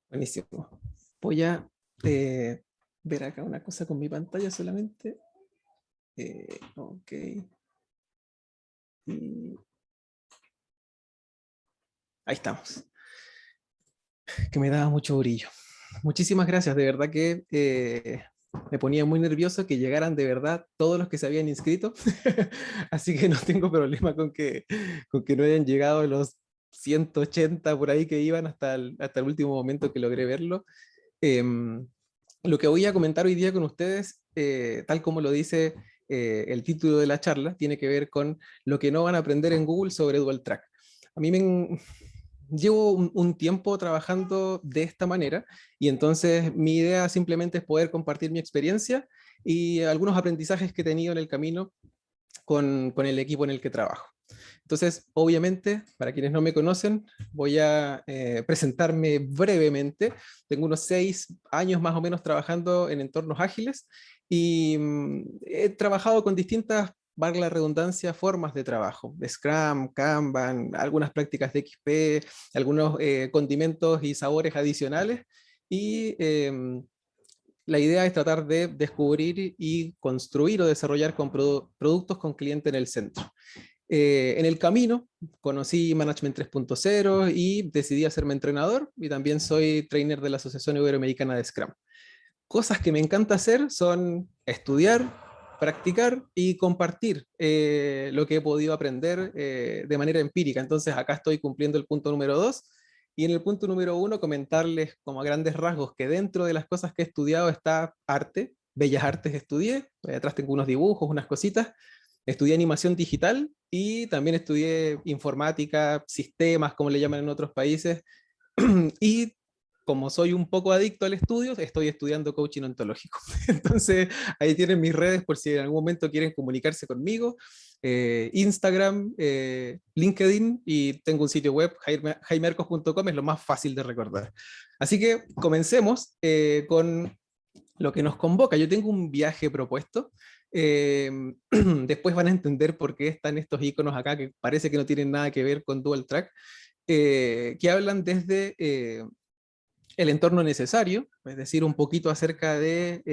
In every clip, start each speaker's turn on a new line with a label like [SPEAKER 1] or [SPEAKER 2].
[SPEAKER 1] Buenísimo. Voy a ver acá una cosa con mi pantalla solamente. Ok. Y ahí estamos. Que me daba mucho brillo. Muchísimas gracias. De verdad que me ponía muy nervioso que llegaran de verdad todos los que se habían inscrito. Así que no tengo problema con que no hayan llegado los 180 por ahí que iban hasta el último momento que logré verlo. Em, lo que voy a comentar hoy día con ustedes, tal como lo dice el título de la charla, tiene que ver con lo que no van a aprender en Google sobre Dual Track. A mí llevo un tiempo trabajando de esta manera y entonces mi idea simplemente es poder compartir mi experiencia y algunos aprendizajes que he tenido en el camino con el equipo en el que trabajo. Entonces, obviamente, para quienes no me conocen, voy a presentarme brevemente. Tengo unos 6 años más o menos trabajando en entornos ágiles y he trabajado con distintas, valga la redundancia, formas de trabajo. Scrum, Kanban, algunas prácticas de XP, algunos condimentos y sabores adicionales. Y la idea es tratar de descubrir y construir o desarrollar con productos con cliente en el centro. En el camino conocí Management 3.0 y decidí hacerme entrenador y también soy trainer de la Asociación Iberoamericana de Scrum. Cosas que me encanta hacer son estudiar, practicar y compartir lo que he podido aprender de manera empírica. Entonces acá estoy cumpliendo el punto número 2 y en el punto número 1 comentarles como a grandes rasgos que dentro de las cosas que he estudiado está arte, bellas artes estudié, atrás tengo unos dibujos, unas cositas, estudié animación digital y también estudié informática, sistemas, como le llaman en otros países, y como soy un poco adicto al estudio, estoy estudiando coaching ontológico. Entonces, ahí tienen mis redes por si en algún momento quieren comunicarse conmigo. Instagram, LinkedIn y tengo un sitio web, jaimearcos.com, es lo más fácil de recordar. Así que comencemos con lo que nos convoca. Yo tengo un viaje propuesto. Eh, después van a entender por qué están estos iconos acá que parece que no tienen nada que ver con Dual Track, que hablan desde el entorno necesario, es decir, un poquito acerca de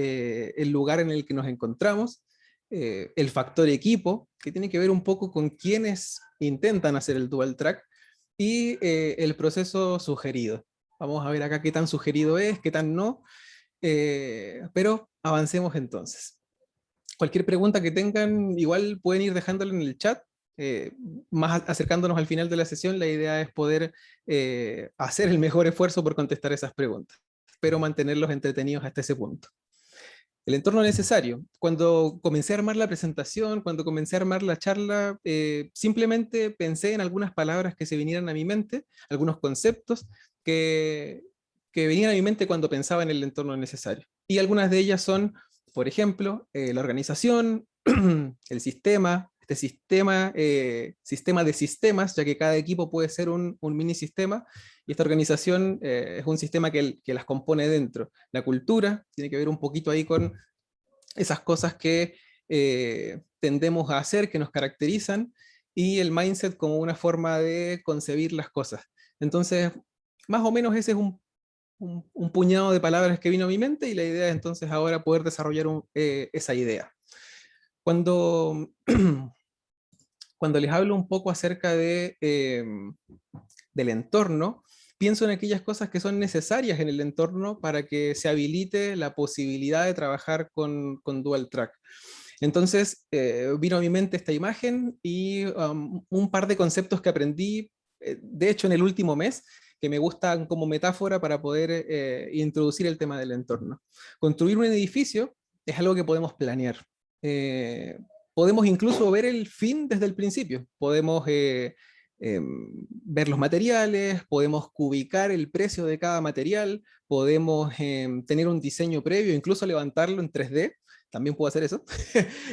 [SPEAKER 1] el lugar en el que nos encontramos, el factor equipo, que tiene que ver un poco con quienes intentan hacer el dual track, y el proceso sugerido. Vamos a ver acá qué tan sugerido es, qué tan no, pero avancemos entonces. Cualquier pregunta que tengan, igual pueden ir dejándola en el chat. Eh, Más acercándonos al final de la sesión, la idea es poder hacer el mejor esfuerzo por contestar esas preguntas, pero mantenerlos entretenidos hasta ese punto. El entorno necesario. Cuando comencé a armar la presentación, cuando comencé a armar la charla, simplemente pensé en algunas palabras que se vinieran a mi mente, algunos conceptos que, que venían a mi mente cuando pensaba en el entorno necesario. Y algunas de ellas son, por ejemplo, la organización, el sistema, este sistema, sistema de sistemas, ya que cada equipo puede ser un mini sistema, y esta organización es un sistema que las compone dentro. La cultura tiene que ver un poquito ahí con esas cosas que tendemos a hacer, que nos caracterizan, y el mindset como una forma de concebir las cosas. Entonces, más o menos ese es un puñado de palabras que vino a mi mente y la idea es entonces ahora poder desarrollar esa idea. Cuando, cuando les hablo un poco acerca del entorno, pienso en aquellas cosas que son necesarias en el entorno para que se habilite la posibilidad de trabajar con Dual Track. Entonces vino a mi mente esta imagen y un par de conceptos que aprendí, de hecho en el último mes, que me gustan como metáfora para poder introducir el tema del entorno. Construir un edificio es algo que podemos planear. Eh, Podemos incluso ver el fin desde el principio. Podemos ver los materiales, podemos cubicar el precio de cada material, podemos tener un diseño previo, incluso levantarlo en 3D, también puedo hacer eso,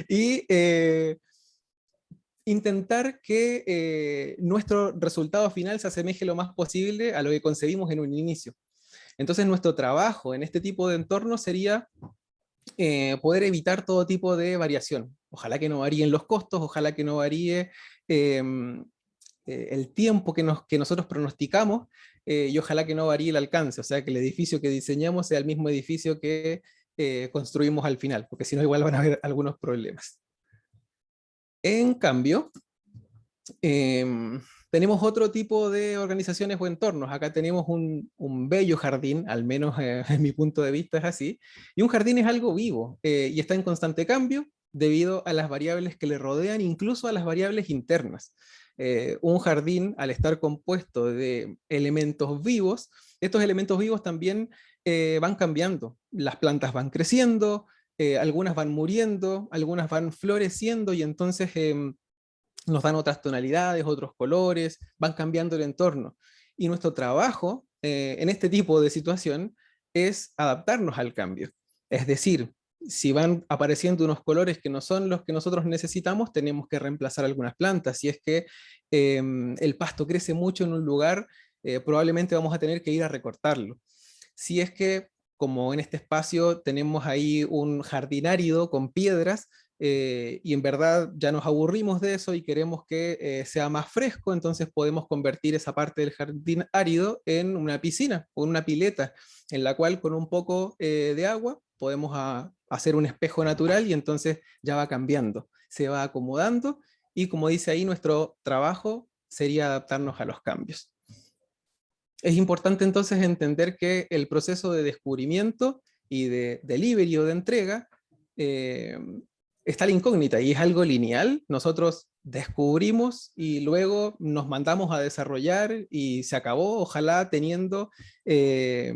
[SPEAKER 1] y intentar que nuestro resultado final se asemeje lo más posible a lo que concebimos en un inicio. Entonces nuestro trabajo en este tipo de entorno sería poder evitar todo tipo de variación. Ojalá que no varíen los costos, ojalá que no varíe el tiempo que nosotros pronosticamos, y ojalá que no varíe el alcance, o sea, que el edificio que diseñamos sea el mismo edificio que construimos al final, porque si no igual van a haber algunos problemas. En cambio, tenemos otro tipo de organizaciones o entornos. Acá tenemos un bello jardín, al menos en mi punto de vista es así, y un jardín es algo vivo y está en constante cambio debido a las variables que le rodean, incluso a las variables internas. Un jardín, al estar compuesto de elementos vivos, estos elementos vivos también van cambiando. Las plantas van creciendo, algunas van muriendo, algunas van floreciendo y entonces nos dan otras tonalidades, otros colores, van cambiando el entorno. Y nuestro trabajo en este tipo de situación es adaptarnos al cambio. Es decir, si van apareciendo unos colores que no son los que nosotros necesitamos, tenemos que reemplazar algunas plantas. Si es que el pasto crece mucho en un lugar, probablemente vamos a tener que ir a recortarlo. Si es que, como en este espacio, tenemos ahí un jardín árido con piedras, y en verdad ya nos aburrimos de eso y queremos que sea más fresco, entonces podemos convertir esa parte del jardín árido en una piscina o en una pileta, en la cual con un poco de agua podemos hacer un espejo natural y entonces ya va cambiando, se va acomodando y como dice ahí, nuestro trabajo sería adaptarnos a los cambios. Es importante entonces entender que el proceso de descubrimiento y de delivery o de entrega eh, está la incógnita y es algo lineal. Nosotros descubrimos y luego nos mandamos a desarrollar y se acabó, ojalá teniendo eh,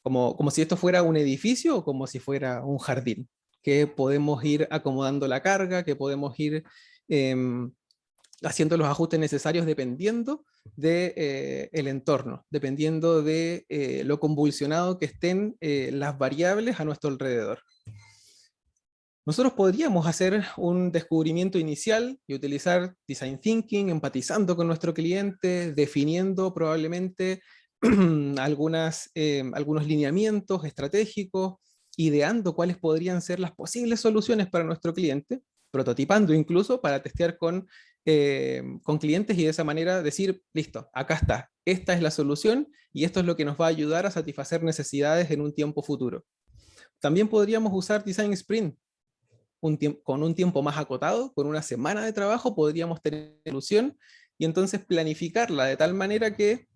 [SPEAKER 1] como si esto fuera un edificio o como si fuera un jardín, que podemos ir acomodando la carga, que podemos ir haciendo los ajustes necesarios dependiendo del el entorno, dependiendo de lo convulsionado que estén las variables a nuestro alrededor. Nosotros podríamos hacer un descubrimiento inicial y utilizar design thinking, empatizando con nuestro cliente, definiendo probablemente algunos lineamientos estratégicos, ideando cuáles podrían ser las posibles soluciones para nuestro cliente, prototipando incluso para testear con clientes y de esa manera decir, listo, acá está, esta es la solución y esto es lo que nos va a ayudar a satisfacer necesidades en un tiempo futuro. También podríamos usar Design Sprint, con un tiempo más acotado, con una semana de trabajo, podríamos tener solución y entonces planificarla de tal manera que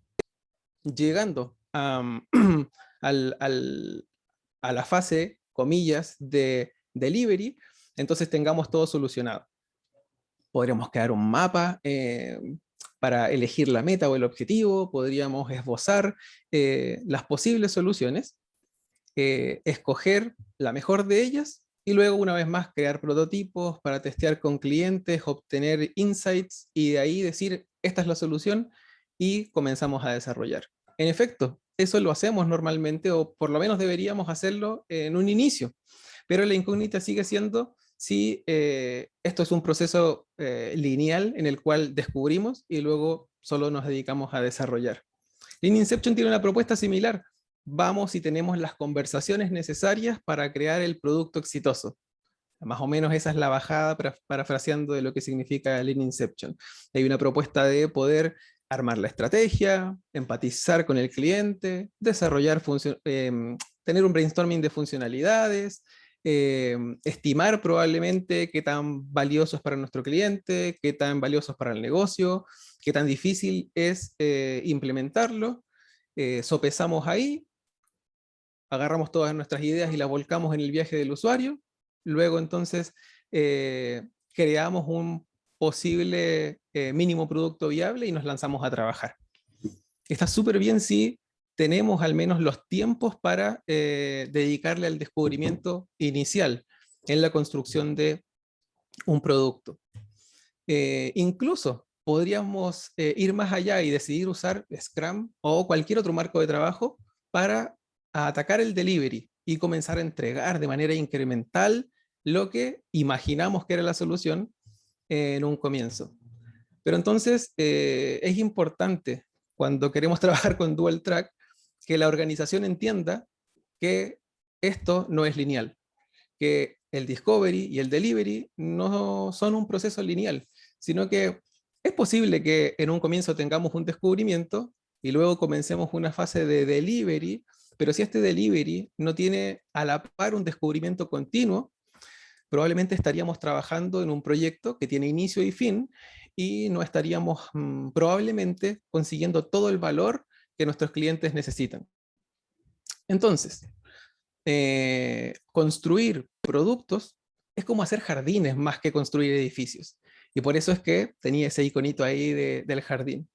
[SPEAKER 1] llegando al, al, a la fase, comillas, de delivery, entonces tengamos todo solucionado. Podríamos crear un mapa para elegir la meta o el objetivo, podríamos esbozar las posibles soluciones, escoger la mejor de ellas y luego una vez más crear prototipos para testear con clientes, obtener insights y de ahí decir esta es la solución y comenzamos a desarrollar. En efecto, eso lo hacemos normalmente o por lo menos deberíamos hacerlo en un inicio, pero la incógnita sigue siendo si esto es un proceso lineal en el cual descubrimos y luego solo nos dedicamos a desarrollar. Lean Inception tiene una propuesta similar. Vamos y tenemos las conversaciones necesarias para crear el producto exitoso. Más o menos esa es la bajada, parafraseando de lo que significa Lean Inception. Hay una propuesta de poder armar la estrategia, empatizar con el cliente, desarrollar tener un brainstorming de funcionalidades, estimar probablemente qué tan valioso es para nuestro cliente, qué tan valioso es para el negocio, qué tan difícil es implementarlo. Sopesamos ahí, agarramos todas nuestras ideas y las volcamos en el viaje del usuario, luego entonces creamos un posible mínimo producto viable y nos lanzamos a trabajar. Está súper bien si tenemos al menos los tiempos para dedicarle al descubrimiento inicial en la construcción de un producto. Incluso podríamos ir más allá y decidir usar Scrum o cualquier otro marco de trabajo para atacar el delivery y comenzar a entregar de manera incremental lo que imaginamos que era la solución en un comienzo. Pero entonces es importante cuando queremos trabajar con Dual Track que la organización entienda que esto no es lineal, que el discovery y el delivery no son un proceso lineal, sino que Es posible que en un comienzo tengamos un descubrimiento y luego comencemos una fase de delivery, pero si este delivery no tiene a la par un descubrimiento continuo, probablemente estaríamos trabajando en un proyecto que tiene inicio y fin y no estaríamos probablemente consiguiendo todo el valor que nuestros clientes necesitan. Entonces, construir productos es como hacer jardines más que construir edificios. Y por eso es que tenía ese iconito ahí del jardín.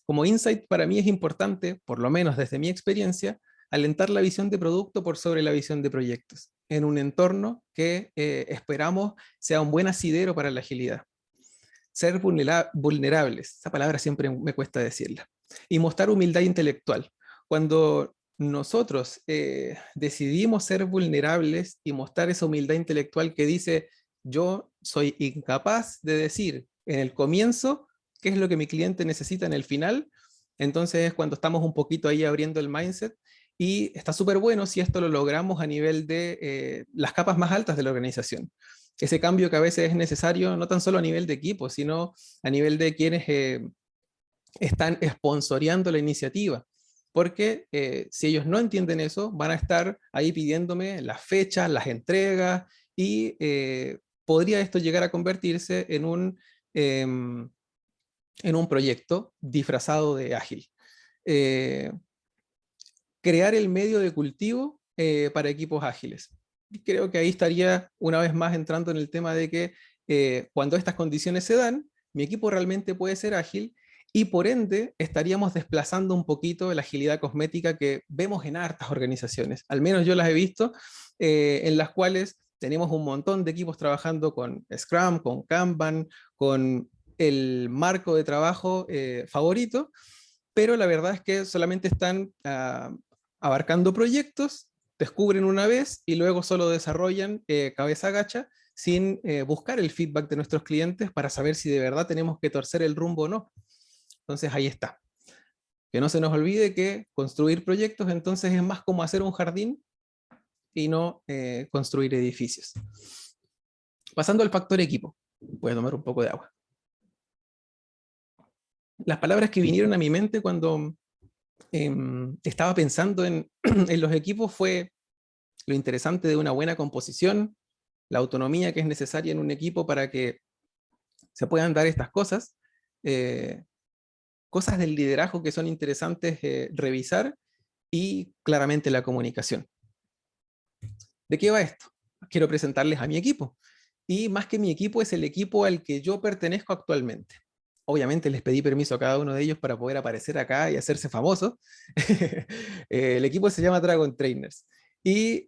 [SPEAKER 1] Como insight para mí es importante, por lo menos desde mi experiencia, alentar la visión de producto por sobre la visión de proyectos, en un entorno que esperamos sea un buen asidero para la agilidad. Ser vulnerables, esa palabra siempre me cuesta decirla, y mostrar humildad intelectual. Cuando nosotros decidimos ser vulnerables y mostrar esa humildad intelectual que dice, yo soy incapaz de decir en el comienzo qué es lo que mi cliente necesita en el final, entonces es cuando estamos un poquito ahí abriendo el mindset y está súper bueno si esto lo logramos a nivel de las capas más altas de la organización. Ese cambio que a veces es necesario no tan solo a nivel de equipo, sino a nivel de quienes están sponsoreando la iniciativa. Porque si ellos no entienden eso, van a estar ahí pidiéndome las fechas, las entregas, y podría esto llegar a convertirse en un proyecto disfrazado de ágil. Eh, Crear el medio de cultivo para equipos ágiles. Y creo que ahí estaría una vez más entrando en el tema de que cuando estas condiciones se dan, mi equipo realmente puede ser ágil y por ende estaríamos desplazando un poquito la agilidad cosmética que vemos en hartas organizaciones. Al menos yo las he visto, en las cuales tenemos un montón de equipos trabajando con Scrum, con Kanban, con el marco de trabajo favorito, pero la verdad es que solamente están abarcando proyectos, descubren una vez y luego solo desarrollan cabeza gacha sin buscar el feedback de nuestros clientes para saber si de verdad tenemos que torcer el rumbo o no. Entonces ahí está. Que no se nos olvide que construir proyectos entonces es más como hacer un jardín y no construir edificios. Pasando al factor equipo. Voy a tomar un poco de agua. Las palabras que vinieron a mi mente cuando estaba pensando en los equipos fue lo interesante de una buena composición, la autonomía que es necesaria en un equipo para que se puedan dar estas cosas, eh, cosas del liderazgo que son interesantes revisar y claramente la comunicación. ¿De qué va esto? Quiero presentarles a mi equipo y más que mi equipo es el equipo al que yo pertenezco actualmente. Obviamente les pedí permiso a cada uno de ellos para poder aparecer acá y hacerse famosos. El equipo se llama Dragon Trainers. Y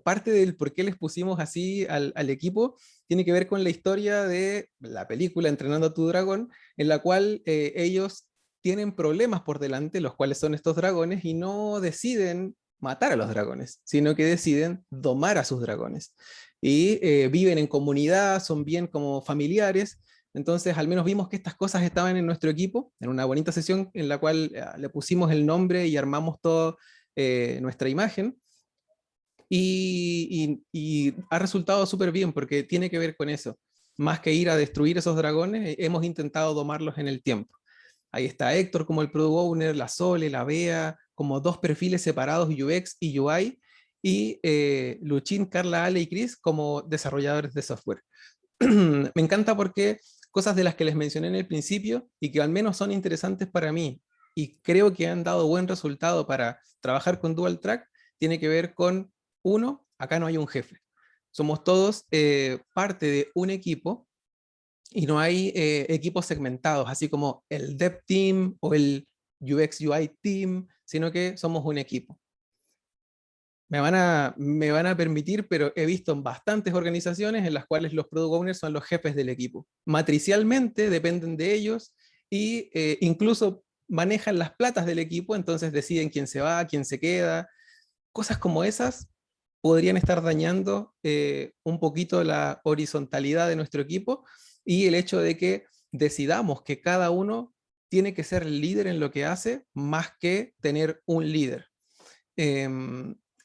[SPEAKER 1] parte del por qué les pusimos así al equipo tiene que ver con la historia de la película Entrenando a tu dragón, en la cual ellos tienen problemas por delante, los cuales son estos dragones, y no deciden matar a los dragones, sino que deciden domar a sus dragones. Y viven en comunidad, son bien como familiares, entonces, al menos vimos que estas cosas estaban en nuestro equipo, en una bonita sesión en la cual le pusimos el nombre y armamos toda nuestra imagen. Y ha resultado súper bien porque tiene que ver con eso. Más que ir a destruir esos dragones, hemos intentado domarlos en el tiempo. Ahí está Héctor como el Product Owner, la Sole, la Bea, como dos perfiles separados, UX y UI, y Luchín, Carla, Ale y Chris como desarrolladores de software. Me encanta porque cosas de las que les mencioné en el principio y que al menos son interesantes para mí y creo que han dado buen resultado para trabajar con Dual Track, tiene que ver con, uno, acá no hay un jefe. Somos todos parte de un equipo y no hay equipos segmentados, así como el Dev Team o el UX UI Team, sino que somos un equipo. Me van a permitir, pero he visto en bastantes organizaciones en las cuales los product owners son los jefes del equipo. Matricialmente dependen de ellos y incluso manejan las platas del equipo, entonces deciden quién se va, quién se queda. Cosas como esas podrían estar dañando un poquito la horizontalidad de nuestro equipo y el hecho de que decidamos que cada uno tiene que ser líder en lo que hace más que tener un líder. Eh,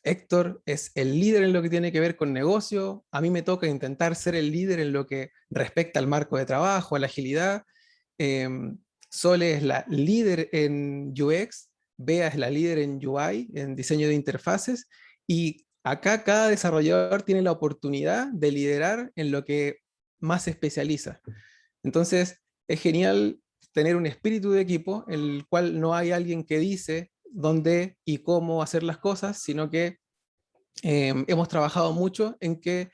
[SPEAKER 1] Héctor es el líder en lo que tiene que ver con negocio, a mí me toca intentar ser el líder en lo que respecta al marco de trabajo, a la agilidad, Sole es la líder en UX, Bea es la líder en UI, en diseño de interfaces, y acá cada desarrollador tiene la oportunidad de liderar en lo que más se especializa. Entonces, es genial tener un espíritu de equipo en el cual no hay alguien que dice dónde y cómo hacer las cosas, sino que hemos trabajado mucho en que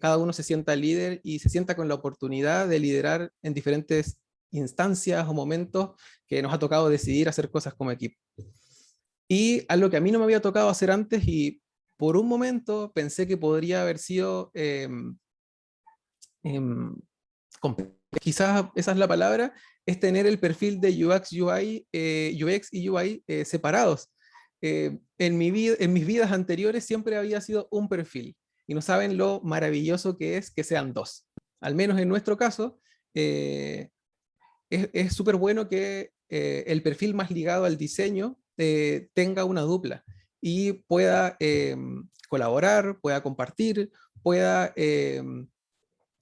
[SPEAKER 1] cada uno se sienta líder y se sienta con la oportunidad de liderar en diferentes instancias o momentos que nos ha tocado decidir hacer cosas como equipo. Y algo que a mí no me había tocado hacer antes y por un momento pensé que podría haber sido, quizás esa es la palabra, es tener el perfil de UX, UI, UX y UI separados. En mis vidas anteriores siempre había sido un perfil y no saben lo maravilloso que es que sean dos. Al menos en nuestro caso, es súper bueno que el perfil más ligado al diseño tenga una dupla y pueda colaborar, pueda compartir, pueda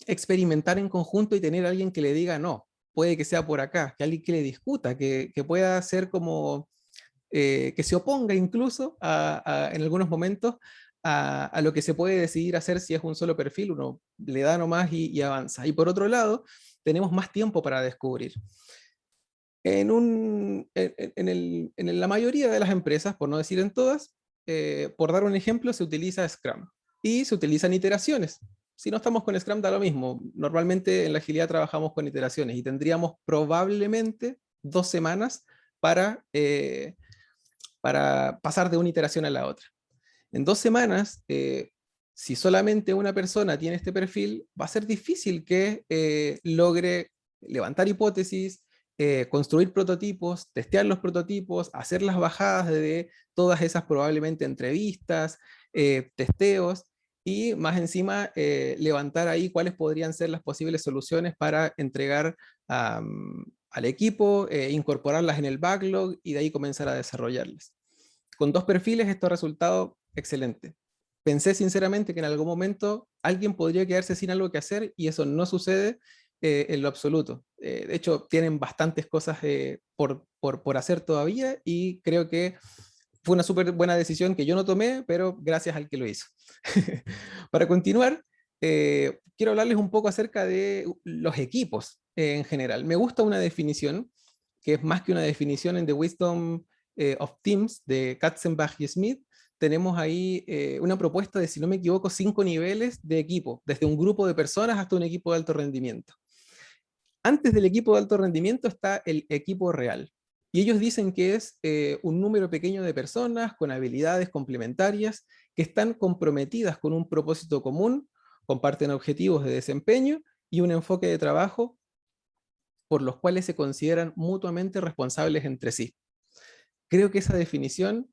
[SPEAKER 1] experimentar en conjunto y tener a alguien que le diga no, puede que sea por acá, que alguien que le discuta, que pueda ser como, que se oponga incluso en algunos momentos a lo que se puede decidir hacer si es un solo perfil, uno le da nomás y avanza. Y por otro lado, tenemos más tiempo para descubrir. En la mayoría de las empresas, por no decir en todas, por dar un ejemplo, se utiliza Scrum y se utilizan iteraciones. Si no estamos con Scrum, da lo mismo. Normalmente en la agilidad trabajamos con iteraciones y tendríamos probablemente 2 semanas para pasar de una iteración a la otra. En 2 semanas, si solamente una persona tiene este perfil, va a ser difícil que logre levantar hipótesis, construir prototipos, testear los prototipos, hacer las bajadas de todas esas probablemente entrevistas, testeos, y más encima levantar ahí cuáles podrían ser las posibles soluciones para entregar al equipo, incorporarlas en el backlog y de ahí comenzar a desarrollarlas. Con 2 perfiles esto ha resultado excelente. Pensé sinceramente que en algún momento alguien podría quedarse sin algo que hacer y eso no sucede en lo absoluto. De hecho, tienen bastantes cosas por hacer todavía y creo que fue una súper buena decisión que yo no tomé, pero gracias al que lo hizo. Para continuar, quiero hablarles un poco acerca de los equipos en general. Me gusta una definición que es más que una definición en The Wisdom of Teams de Katzenbach y Smith. Tenemos ahí una propuesta de, si no me equivoco, 5 niveles de equipo, desde un grupo de personas hasta un equipo de alto rendimiento. Antes del equipo de alto rendimiento está el equipo real. Y ellos dicen que es un número pequeño de personas con habilidades complementarias que están comprometidas con un propósito común, comparten objetivos de desempeño y un enfoque de trabajo por los cuales se consideran mutuamente responsables entre sí. Creo que esa definición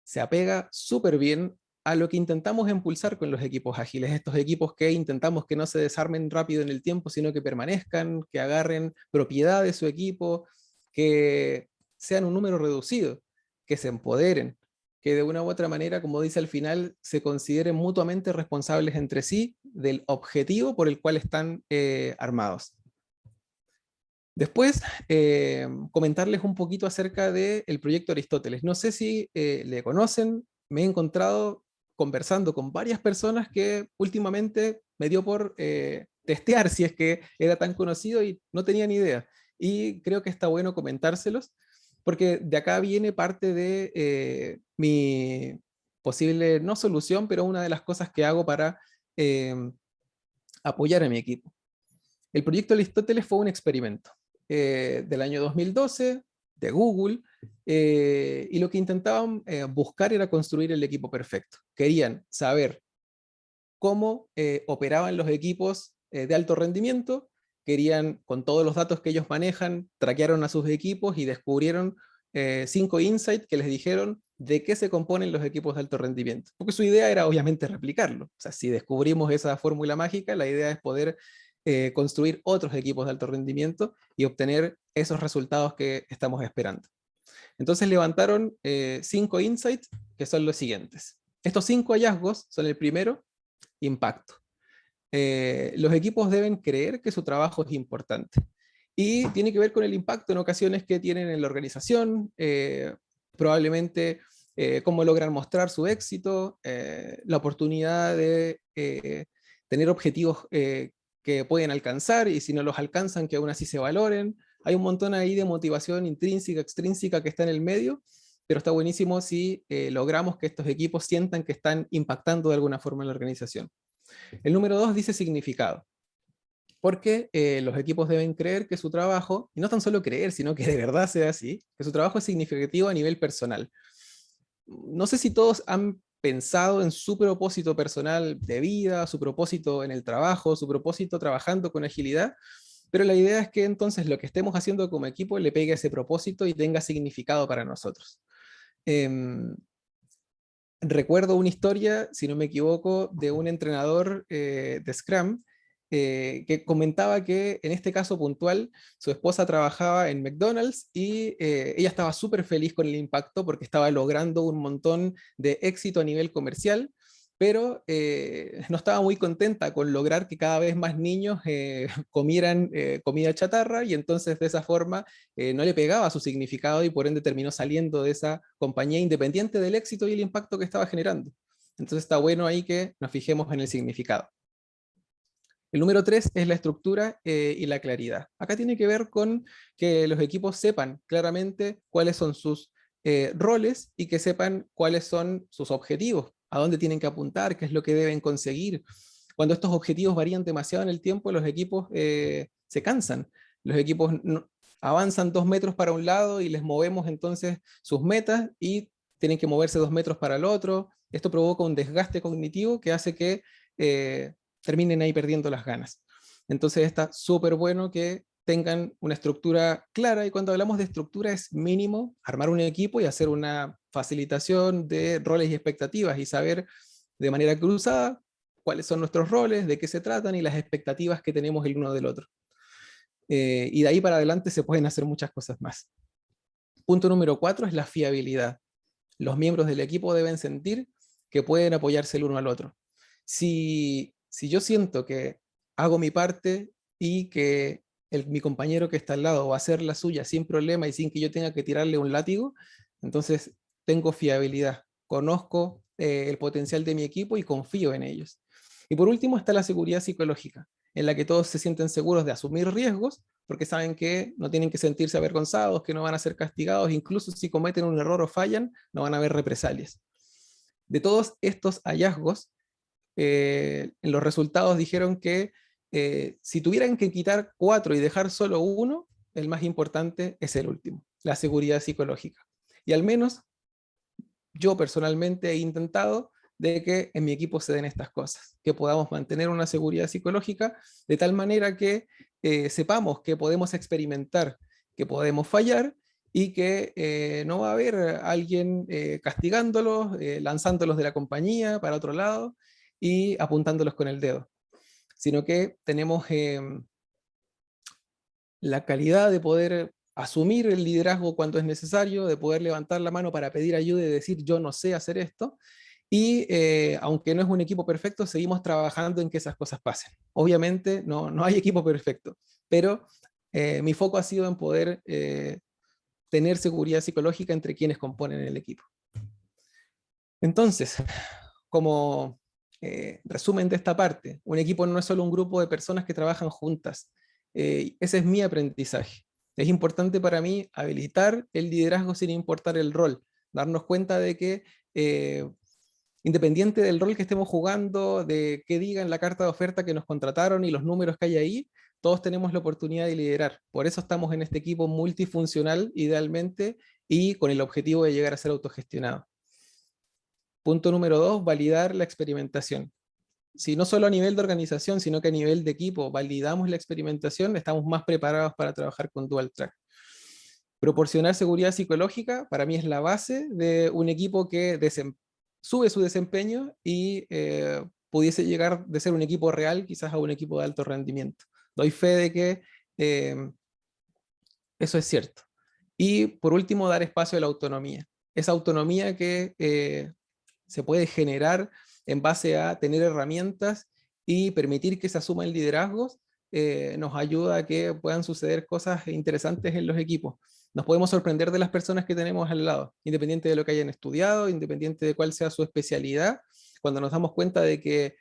[SPEAKER 1] se apega súper bien a lo que intentamos impulsar con los equipos ágiles, estos equipos que intentamos que no se desarmen rápido en el tiempo, sino que permanezcan, que agarren propiedad de su equipo, que sean un número reducido, que se empoderen, que de una u otra manera, como dice al final, se consideren mutuamente responsables entre sí del objetivo por el cual están armados. Después, comentarles un poquito acerca del proyecto Aristóteles. No sé si le conocen, me he encontrado conversando con varias personas que últimamente me dio por testear si es que era tan conocido y no tenía ni idea. Y creo que está bueno comentárselos, porque de acá viene parte de mi posible, no solución, pero una de las cosas que hago para eh, apoyar a mi equipo. El proyecto Aristóteles fue un experimento del año 2012 de Google, y lo que intentaban buscar era construir el equipo perfecto. Querían saber cómo operaban los equipos de alto rendimiento, querían, con todos los datos que ellos manejan, traquearon a sus equipos y descubrieron 5 insights que les dijeron de qué se componen los equipos de alto rendimiento. Porque su idea era obviamente replicarlo. O sea, si descubrimos esa fórmula mágica, la idea es poder construir otros equipos de alto rendimiento y obtener esos resultados que estamos esperando. Entonces levantaron 5 insights que son los siguientes. Estos 5 hallazgos son: el primero, impacto. Los equipos deben creer que su trabajo es importante. y tiene que ver con el impacto en ocasiones que tienen en la organización, probablemente cómo logran mostrar su éxito, la oportunidad de tener objetivos que pueden alcanzar, y si no los alcanzan, que aún así se valoren. Hay un montón ahí de motivación intrínseca, extrínseca que está en el medio, pero está buenísimo si logramos que estos equipos sientan que están impactando de alguna forma en la organización. El número 2 dice significado, porque los equipos deben creer que su trabajo, y no tan solo creer, sino que de verdad sea así, que su trabajo es significativo a nivel personal. No sé si todos han pensado en su propósito personal de vida, su propósito en el trabajo, su propósito trabajando con agilidad, pero la idea es que entonces lo que estemos haciendo como equipo le pegue a ese propósito y tenga significado para nosotros. Recuerdo una historia, si no me equivoco, de un entrenador de Scrum que comentaba que en este caso puntual su esposa trabajaba en McDonald's y ella estaba súper feliz con el impacto porque estaba logrando un montón de éxito a nivel comercial, pero no estaba muy contenta con lograr que cada vez más niños comieran comida chatarra, y entonces de esa forma no le pegaba su significado y por ende terminó saliendo de esa compañía independiente del éxito y el impacto que estaba generando. Entonces está bueno ahí que nos fijemos en el significado. El número 3 es la estructura y la claridad. Acá tiene que ver con que los equipos sepan claramente cuáles son sus roles y que sepan cuáles son sus objetivos, a dónde tienen que apuntar, qué es lo que deben conseguir. Cuando estos objetivos varían demasiado en el tiempo, los equipos se cansan. Los equipos avanzan 2 metros para un lado y les movemos entonces sus metas y tienen que moverse 2 metros para el otro. Esto provoca un desgaste cognitivo que hace que terminen ahí perdiendo las ganas. Entonces está súper bueno que tengan una estructura clara, y cuando hablamos de estructura es mínimo armar un equipo y hacer una facilitación de roles y expectativas y saber de manera cruzada cuáles son nuestros roles, de qué se tratan y las expectativas que tenemos el uno del otro. Y de ahí para adelante se pueden hacer muchas cosas más. Punto número 4 es la fiabilidad. Los miembros del equipo deben sentir que pueden apoyarse el uno al otro. Si yo siento que hago mi parte y que mi compañero que está al lado va a hacer la suya sin problema y sin que yo tenga que tirarle un látigo, entonces tengo fiabilidad, conozco el potencial de mi equipo y confío en ellos. Y por último está la seguridad psicológica, en la que todos se sienten seguros de asumir riesgos, porque saben que no tienen que sentirse avergonzados, que no van a ser castigados, incluso si cometen un error o fallan, no van a haber represalias. De todos estos hallazgos, en los resultados dijeron que si tuvieran que quitar 4 y dejar solo uno, el más importante es el último, la seguridad psicológica. Y al menos yo personalmente he intentado de que en mi equipo se den estas cosas, que podamos mantener una seguridad psicológica de tal manera que sepamos que podemos experimentar, que podemos fallar y que no va a haber alguien castigándolos, lanzándolos de la compañía para otro lado y apuntándolos con el dedo, sino que tenemos la calidad de poder asumir el liderazgo cuando es necesario, de poder levantar la mano para pedir ayuda y decir yo no sé hacer esto, y aunque no es un equipo perfecto, seguimos trabajando en que esas cosas pasen. Obviamente no hay equipo perfecto, pero mi foco ha sido en poder tener seguridad psicológica entre quienes componen el equipo. Entonces, como resumen de esta parte, un equipo no es solo un grupo de personas que trabajan juntas. Ese es mi aprendizaje. Es importante para mí habilitar el liderazgo sin importar el rol, darnos cuenta de que independiente del rol que estemos jugando, de qué diga en la carta de oferta que nos contrataron y los números que hay ahí, todos tenemos la oportunidad de liderar. Por eso estamos en este equipo multifuncional idealmente y con el objetivo de llegar a ser autogestionado. Punto número 2, validar la experimentación. Si no solo a nivel de organización, sino que a nivel de equipo validamos la experimentación, estamos más preparados para trabajar con Dual Track. Proporcionar seguridad psicológica para mí es la base de un equipo que sube su desempeño y pudiese llegar de ser un equipo real quizás a un equipo de alto rendimiento. Doy fe de que eso es cierto. Y por último, dar espacio a la autonomía. Esa autonomía que se puede generar en base a tener herramientas y permitir que se asuman liderazgos, nos ayuda a que puedan suceder cosas interesantes en los equipos. Nos podemos sorprender de las personas que tenemos al lado, independiente de lo que hayan estudiado, independiente de cuál sea su especialidad. Cuando nos damos cuenta de que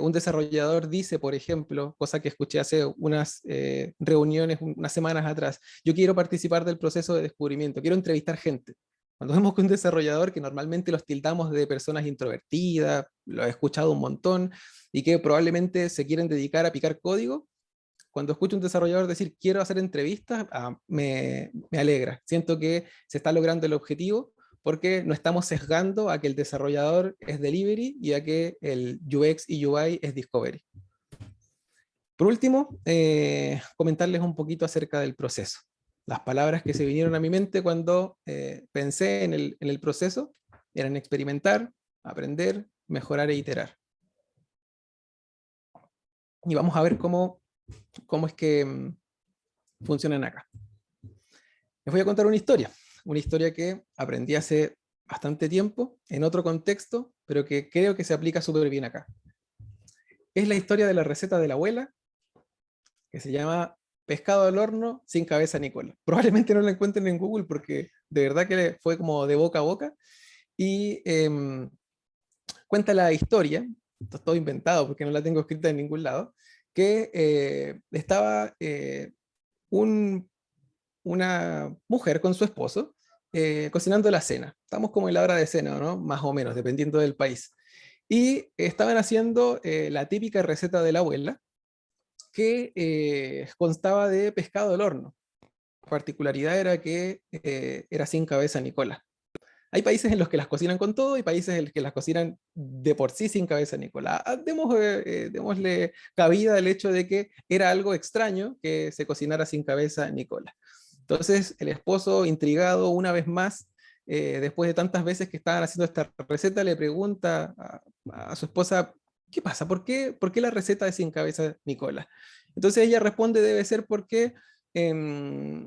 [SPEAKER 1] un desarrollador dice, por ejemplo, cosa que escuché hace unas reuniones, unas semanas atrás, yo quiero participar del proceso de descubrimiento, quiero entrevistar gente. Cuando vemos que un desarrollador, que normalmente los tildamos de personas introvertidas, lo he escuchado un montón, y que probablemente se quieren dedicar a picar código, cuando escucho un desarrollador decir quiero hacer entrevistas, me alegra. Siento que se está logrando el objetivo porque no estamos sesgando a que el desarrollador es delivery y a que el UX y UI es discovery. Por último, comentarles un poquito acerca del proceso. Las palabras que se vinieron a mi mente cuando pensé en el proceso eran experimentar, aprender, mejorar e iterar. Y vamos a ver cómo es que funcionan acá. Les voy a contar una historia que aprendí hace bastante tiempo, en otro contexto, pero que creo que se aplica súper bien acá. Es la historia de la receta de la abuela, que se llama pescado al horno sin cabeza ni cola. Probablemente no la encuentren en Google porque de verdad que fue como de boca a boca, y cuenta la historia, esto es todo inventado porque no la tengo escrita en ningún lado, que estaba una mujer con su esposo cocinando la cena. Estamos como en la hora de cena, ¿no? Más o menos, dependiendo del país. Y estaban haciendo la típica receta de la abuela, que constaba de pescado al horno. La particularidad era que era sin cabeza ni cola. Hay países en los que las cocinan con todo y países en los que las cocinan de por sí sin cabeza ni cola. Démosle cabida al hecho de que era algo extraño que se cocinara sin cabeza ni cola. Entonces el esposo, intrigado una vez más, después de tantas veces que estaban haciendo esta receta, le pregunta a su esposa, ¿qué pasa? ¿Por qué la receta es sin cabeza ni cola? Entonces ella responde, debe ser porque em,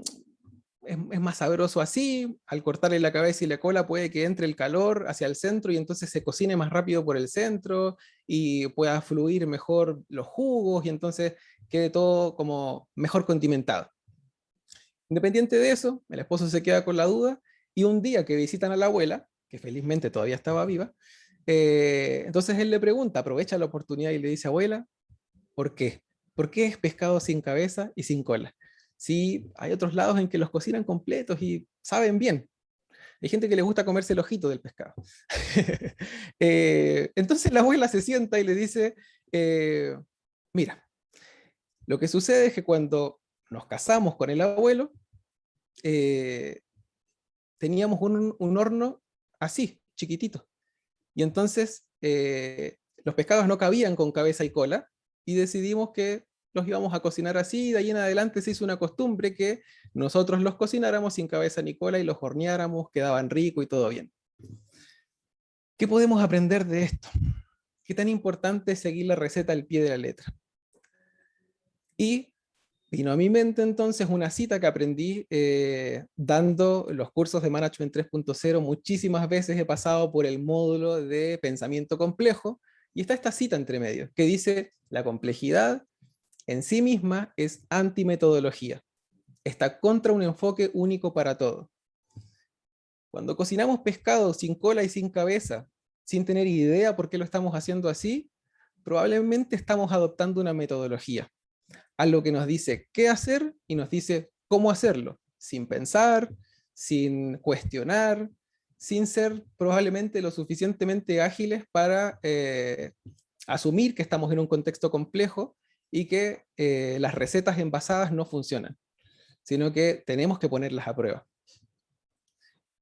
[SPEAKER 1] es más sabroso así, al cortarle la cabeza y la cola puede que entre el calor hacia el centro y entonces se cocine más rápido por el centro y pueda fluir mejor los jugos y entonces quede todo como mejor condimentado. Independiente de eso, el esposo se queda con la duda y un día que visitan a la abuela, que felizmente todavía estaba viva, entonces él le pregunta, aprovecha la oportunidad y le dice, abuela, ¿por qué? ¿Por qué es pescado sin cabeza y sin cola? Si hay otros lados en que los cocinan completos y saben bien. Hay gente que le gusta comerse el ojito del pescado. Entonces la abuela se sienta y le dice, mira, lo que sucede es que cuando nos casamos con el abuelo, eh, teníamos un horno así, chiquitito. Y entonces los pescados no cabían con cabeza y cola y decidimos que los íbamos a cocinar así y de ahí en adelante se hizo una costumbre que nosotros los cocináramos sin cabeza ni cola y los horneáramos, quedaban ricos y todo bien. ¿Qué podemos aprender de esto? ¿Qué tan importante es seguir la receta al pie de la letra? Y vino a mi mente entonces una cita que aprendí dando los cursos de Management 3.0. Muchísimas veces he pasado por el módulo de pensamiento complejo y está esta cita entre medio que dice, la complejidad en sí misma es antimetodología. Está contra un enfoque único para todo. Cuando cocinamos pescado sin cola y sin cabeza, sin tener idea por qué lo estamos haciendo así, probablemente estamos adoptando una metodología, algo que nos dice qué hacer y nos dice cómo hacerlo, sin pensar, sin cuestionar, sin ser probablemente lo suficientemente ágiles para asumir que estamos en un contexto complejo y que las recetas envasadas no funcionan, sino que tenemos que ponerlas a prueba.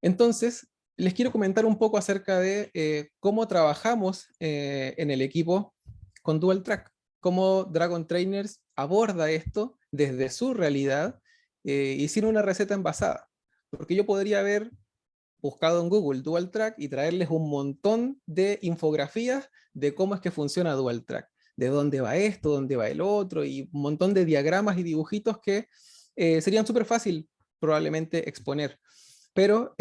[SPEAKER 1] Entonces, les quiero comentar un poco acerca de cómo trabajamos en el equipo con Dual Track, cómo Dragon Trainers aborda esto desde su realidad y sin una receta envasada. Porque yo podría haber buscado en Google Dual Track y traerles un montón de infografías de cómo es que funciona Dual Track, de dónde va esto, dónde va el otro, y un montón de diagramas y dibujitos que serían súper fácil probablemente exponer. Pero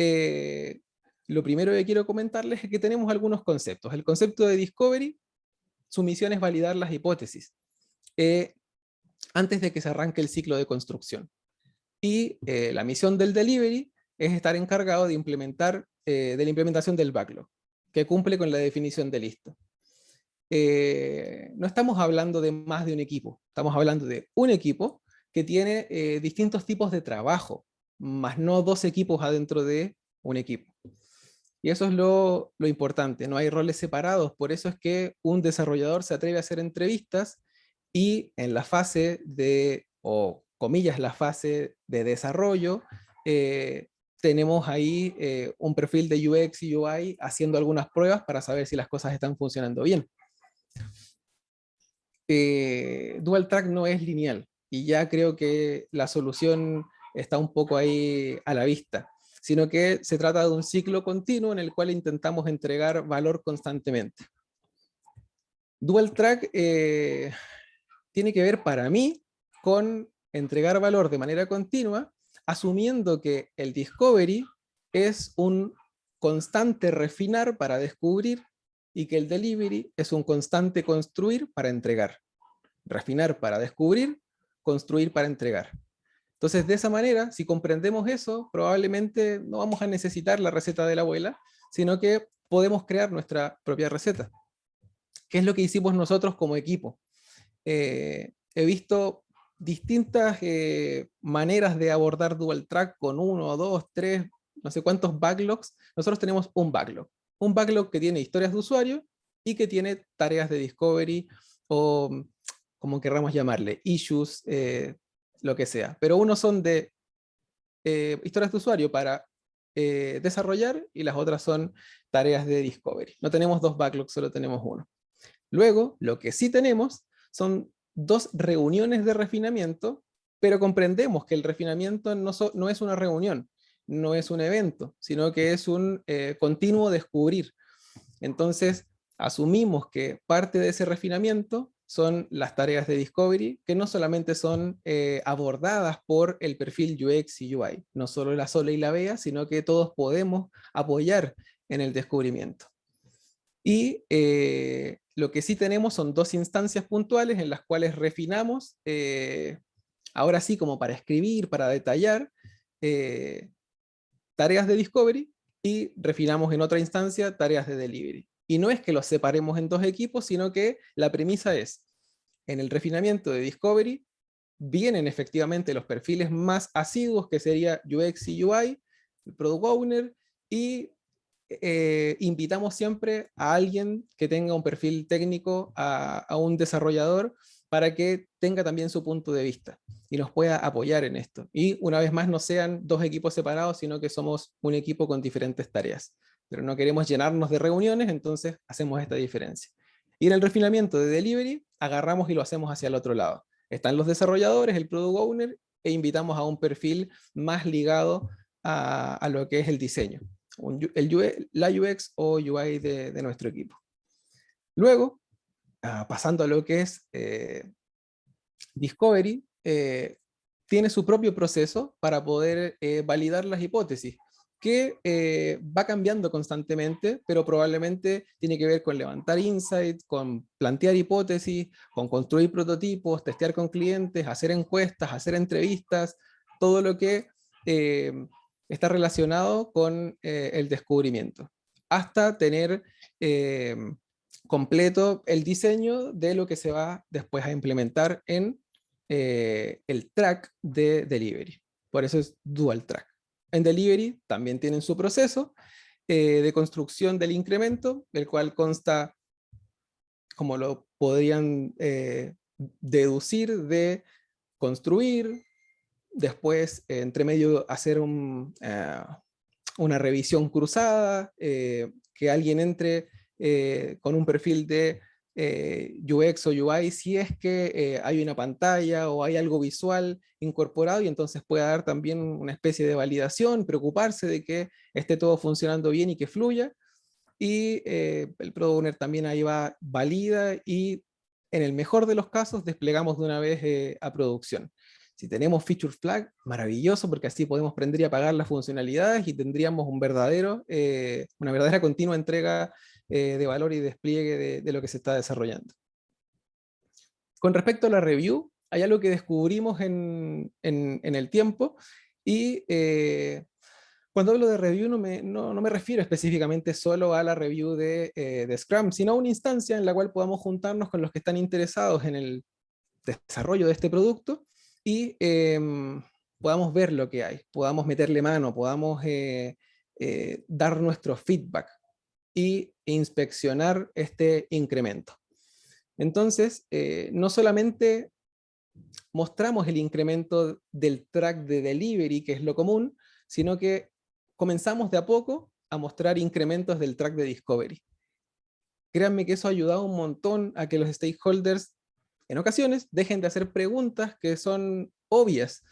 [SPEAKER 1] lo primero que quiero comentarles es que tenemos algunos conceptos. El concepto de Discovery, su misión es validar las hipótesis. antes de que se arranque el ciclo de construcción. Y la misión del delivery es estar encargado de la implementación del backlog, que cumple con la definición de lista. No estamos hablando de más de un equipo, estamos hablando de un equipo que tiene distintos tipos de trabajo, más no dos equipos adentro de un equipo. Y eso es lo importante, no hay roles separados, por eso es que un desarrollador se atreve a hacer entrevistas y en la fase de, o comillas, la fase de desarrollo, tenemos ahí un perfil de UX y UI haciendo algunas pruebas para saber si las cosas están funcionando bien. Dual Track no es lineal y ya creo que la solución está un poco ahí a la vista, sino que se trata de un ciclo continuo en el cual intentamos entregar valor constantemente. Dual Track tiene que ver para mí con entregar valor de manera continua, asumiendo que el discovery es un constante refinar para descubrir y que el delivery es un constante construir para entregar. Refinar para descubrir, construir para entregar. Entonces, de esa manera, si comprendemos eso, probablemente no vamos a necesitar la receta de la abuela, sino que podemos crear nuestra propia receta. ¿Qué es lo que hicimos nosotros como equipo? He visto distintas maneras de abordar Dual Track con 1, 2, 3, no sé cuántos backlogs. Nosotros tenemos un backlog que tiene historias de usuario y que tiene tareas de discovery o como querramos llamarle, issues, lo que sea. Pero unos son de historias de usuario para desarrollar y las otras son tareas de discovery. No tenemos dos backlogs, solo tenemos uno. Luego, lo que sí tenemos son dos reuniones de refinamiento, pero comprendemos que el refinamiento no es una reunión, no es un evento, sino que es un continuo descubrir. Entonces, asumimos que parte de ese refinamiento son las tareas de discovery, que no solamente son abordadas por el perfil UX y UI, no solo la Sole y la Bea, sino que todos podemos apoyar en el descubrimiento. Y lo que sí tenemos son dos instancias puntuales en las cuales refinamos, ahora sí como para escribir, para detallar, tareas de discovery y refinamos en otra instancia tareas de delivery. Y no es que los separemos en dos equipos, sino que la premisa es, en el refinamiento de discovery, vienen efectivamente los perfiles más asiduos, que sería UX y UI, el Product Owner, y invitamos siempre a alguien que tenga un perfil técnico, a un desarrollador, para que tenga también su punto de vista y nos pueda apoyar en esto. Y una vez más no sean dos equipos separados, sino que somos un equipo con diferentes tareas. Pero no queremos llenarnos de reuniones, entonces hacemos esta diferencia. Y en el refinamiento de delivery, agarramos y lo hacemos hacia el otro lado. Están los desarrolladores, el product owner, e invitamos a un perfil más ligado a lo que es el diseño, la UX o UI de nuestro equipo. Luego, pasando a lo que es Discovery, tiene su propio proceso para poder validar las hipótesis, que va cambiando constantemente, pero probablemente tiene que ver con levantar insights, con plantear hipótesis, con construir prototipos, testear con clientes, hacer encuestas, hacer entrevistas, todo lo que está relacionado con el descubrimiento, hasta tener completo el diseño de lo que se va después a implementar en el track de delivery. Por eso es dual track. En delivery también tienen su proceso de construcción del incremento, el cual consta, como lo podrían deducir, de construir, después entre medio hacer una revisión cruzada, que alguien entre con un perfil de UX o UI si es que hay una pantalla o hay algo visual incorporado, y entonces pueda dar también una especie de validación, preocuparse de que esté todo funcionando bien y que fluya, y el Product Owner también ahí va, valida, y en el mejor de los casos desplegamos de una vez a producción. Si tenemos feature flag, maravilloso, porque así podemos prender y apagar las funcionalidades y tendríamos una verdadera continua entrega de valor y despliegue de lo que se está desarrollando. Con respecto a la review, hay algo que descubrimos en el tiempo, y cuando hablo de review no me refiero específicamente solo a la review de Scrum, sino a una instancia en la cual podamos juntarnos con los que están interesados en el desarrollo de este producto y podamos ver lo que hay, podamos meterle mano, podamos dar nuestro feedback y inspeccionar este incremento. Entonces, no solamente mostramos el incremento del track de delivery, que es lo común, sino que comenzamos de a poco a mostrar incrementos del track de discovery. Créanme que eso ha ayudado un montón a que los stakeholders, en ocasiones, dejen de hacer preguntas que son obvias,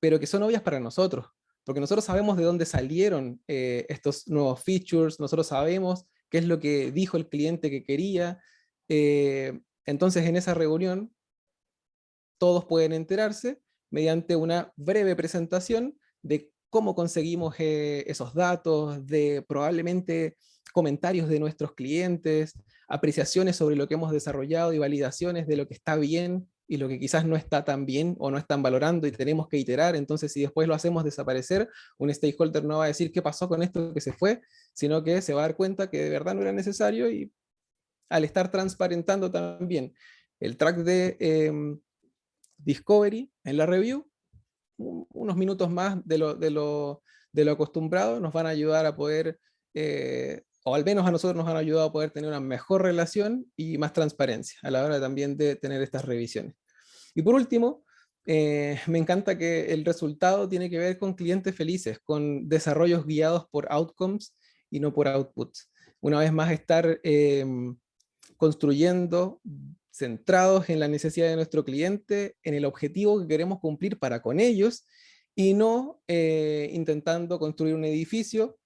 [SPEAKER 1] pero que son obvias para nosotros, porque nosotros sabemos de dónde salieron estos nuevos features, nosotros sabemos qué es lo que dijo el cliente que quería. Entonces, en esa reunión, todos pueden enterarse mediante una breve presentación de cómo conseguimos esos datos, de probablemente comentarios de nuestros clientes, apreciaciones sobre lo que hemos desarrollado y validaciones de lo que está bien y lo que quizás no está tan bien o no están valorando y tenemos que iterar. Entonces, si después lo hacemos desaparecer, un stakeholder no va a decir qué pasó con esto que se fue, sino que se va a dar cuenta que de verdad no era necesario, y al estar transparentando también el track de discovery en la review, unos minutos más de lo acostumbrado nos van a ayudar a poder, o al menos a nosotros nos han ayudado a poder tener una mejor relación y más transparencia a la hora también de tener estas revisiones. Y por último, me encanta que el resultado tiene que ver con clientes felices, con desarrollos guiados por outcomes y no por outputs. Una vez más, estar construyendo centrados en la necesidad de nuestro cliente, en el objetivo que queremos cumplir para con ellos, y no intentando construir un edificio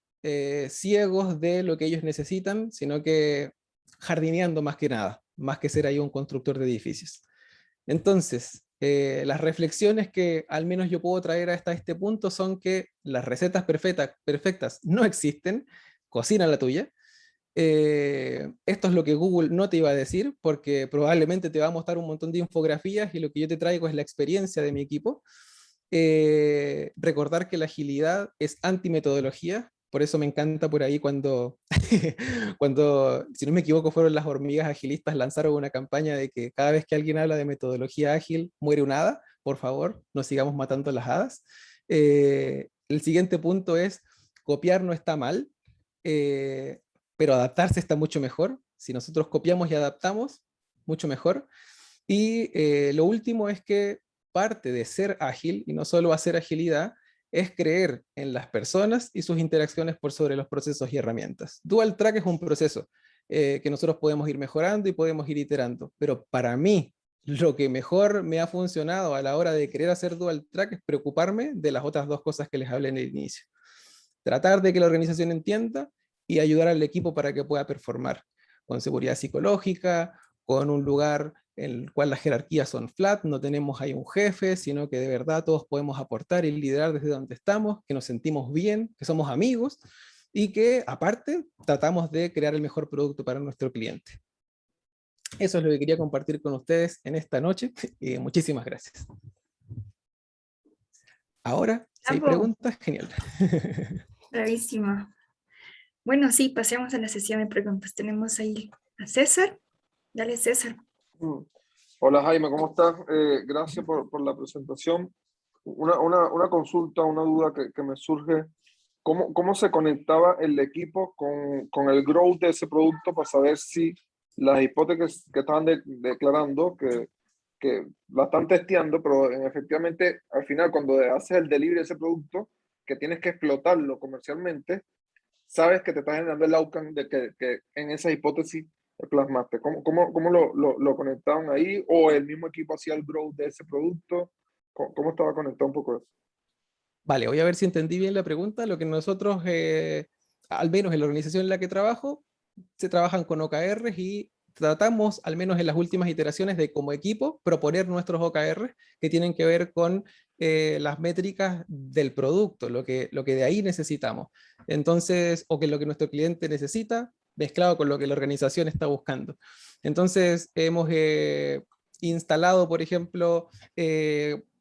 [SPEAKER 1] ciegos de lo que ellos necesitan, sino que jardineando más que nada, más que ser ahí un constructor de edificios. Entonces, las reflexiones que al menos yo puedo traer hasta este punto son que las recetas perfectas no existen, cocina la tuya. Esto es lo que Google no te iba a decir, porque probablemente te va a mostrar un montón de infografías y lo que yo te traigo es la experiencia de mi equipo. Recordar que la agilidad es antimetodología, por eso me encanta por ahí cuando, cuando, si no me equivoco, fueron las hormigas agilistas, lanzaron una campaña de que cada vez que alguien habla de metodología ágil, muere un hada. Por favor, no sigamos matando las hadas. El siguiente punto es, copiar no está mal, eh, pero adaptarse está mucho mejor. Si nosotros copiamos y adaptamos, mucho mejor. Y lo último es que parte de ser ágil, y no solo hacer agilidad, es creer en las personas y sus interacciones por sobre los procesos y herramientas. Dual Track es un proceso que nosotros podemos ir mejorando y podemos ir iterando, pero para mí lo que mejor me ha funcionado a la hora de querer hacer Dual Track es preocuparme de las otras dos cosas que les hablé en el inicio. Tratar de que la organización entienda y ayudar al equipo para que pueda performar con seguridad psicológica, con un lugar en el cual las jerarquías son flat, no tenemos ahí un jefe, sino que de verdad todos podemos aportar y liderar desde donde estamos, que nos sentimos bien, que somos amigos y que aparte tratamos de crear el mejor producto para nuestro cliente. Eso es lo que quería compartir con ustedes en esta noche y muchísimas gracias. Ahora, si hay
[SPEAKER 2] Bravo,
[SPEAKER 1] preguntas, genial.
[SPEAKER 2] bravísimo. Bueno, sí, pasemos a la sesión de preguntas. Tenemos ahí a César. Dale, César.
[SPEAKER 3] Mm. Hola Jaime, ¿cómo estás? Gracias por la presentación. Una consulta, una duda que me surge. ¿Cómo se conectaba el equipo con el growth de ese producto para saber si las hipótesis que estaban declarando, que la están testeando, pero efectivamente al final cuando haces el delivery de ese producto, que tienes que explotarlo comercialmente, sabes que te está generando el outcome de que en esa hipótesis plasmaste? ¿Cómo lo conectaban ahí? ¿O el mismo equipo hacía el growth de ese producto? ¿Cómo estaba conectado un poco eso?
[SPEAKER 1] Vale, voy a ver si entendí bien la pregunta. Lo que nosotros, al menos en la organización en la que trabajo, se trabajan con OKRs y tratamos, al menos en las últimas iteraciones, de como equipo proponer nuestros OKRs que tienen que ver con las métricas del producto, lo que de ahí necesitamos. Entonces, o que lo que nuestro cliente necesita, mezclado con lo que la organización está buscando. Entonces, hemos instalado, por ejemplo,